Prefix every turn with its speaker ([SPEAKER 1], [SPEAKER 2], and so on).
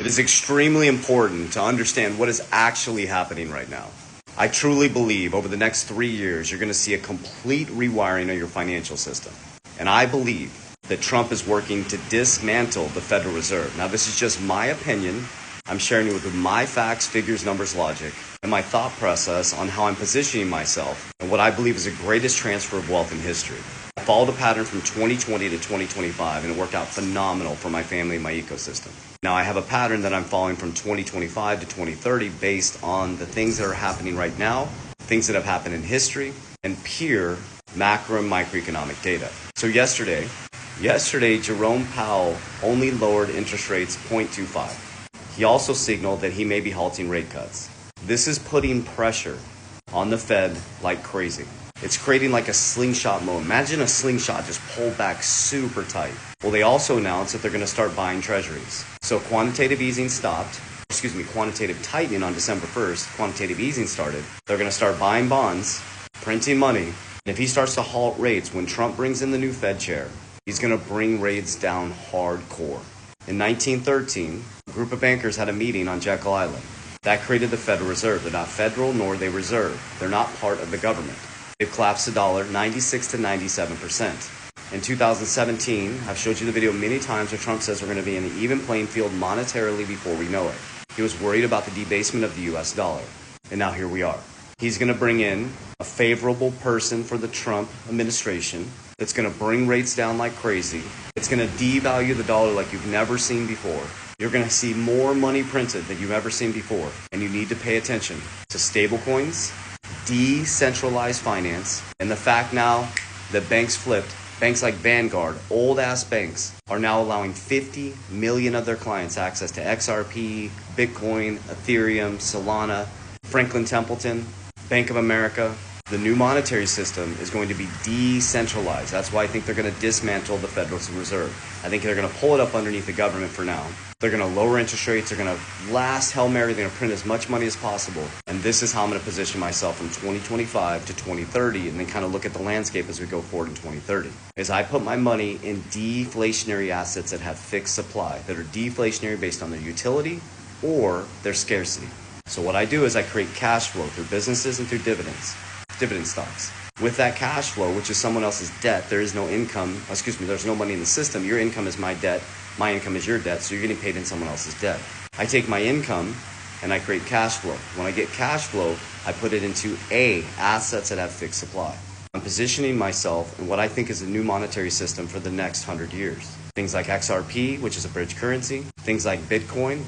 [SPEAKER 1] It is extremely important to understand what is actually happening right now. I truly believe over the next 3 years, you're going to see a complete rewiring of your financial system. And I believe that Trump is working to dismantle the Federal Reserve. Now, this is just my opinion. I'm sharing it with my facts, figures, numbers, logic, and my thought process on how I'm positioning myself and what I believe is the greatest transfer of wealth in history. I followed a pattern from 2020 to 2025, and it worked out phenomenal for my family and my ecosystem. Now, I have a pattern that I'm following from 2025 to 2030 based on the things that are happening right now, things that have happened in history, and pure macro and microeconomic data. So yesterday, Jerome Powell only lowered interest rates 0.25. He also signaled that he may be halting rate cuts. This is putting pressure on the Fed like crazy. It's creating like a slingshot mode. Imagine a slingshot just pulled back super tight. Well, they also announced that they're going to start buying treasuries. So quantitative tightening on December 1st, quantitative easing started. They're going to start buying bonds, printing money. And if he starts to halt rates, when Trump brings in the new Fed chair, he's going to bring rates down hardcore. In 1913, a group of bankers had a meeting on Jekyll Island. That created the Federal Reserve. They're not federal, nor are they reserve. They're not part of the government. They've collapsed the dollar 96 to 97%. In 2017, I've showed you the video many times where Trump says we're going to be in an even playing field monetarily before we know it. He was worried about the debasement of the U.S. dollar. And now here we are. He's going to bring in a favorable person for the Trump administration that's going to bring rates down like crazy. It's going to devalue the dollar like you've never seen before. You're going to see more money printed than you've ever seen before. And you need to pay attention to stablecoins, decentralized finance, and the fact now that banks flipped. Banks like Vanguard, old-ass banks, are now allowing 50 million of their clients access to XRP, Bitcoin, Ethereum, Solana, Franklin Templeton, Bank of America. The new monetary system is going to be decentralized. That's why I think they're going to dismantle the Federal Reserve. I think they're going to pull it up underneath the government for now. They're going to lower interest rates. They're going to last Hail Mary. They're going to print as much money as possible. And this is how I'm going to position myself from 2025 to 2030 and then kind of look at the landscape as we go forward in 2030. As I put my money in deflationary assets that have fixed supply, that are deflationary based on their utility or their scarcity. So what I do is I create cash flow through businesses and through dividend stocks. With that cash flow, which is someone else's debt, there's no money in the system. Your income is my debt. My income is your debt, so you're getting paid in someone else's debt. I take my income and I create cash flow. When I get cash flow, I put it into assets that have fixed supply. I'm positioning myself in what I think is a new monetary system for the next 100 years. Things like XRP, which is a bridge currency. Things like Bitcoin,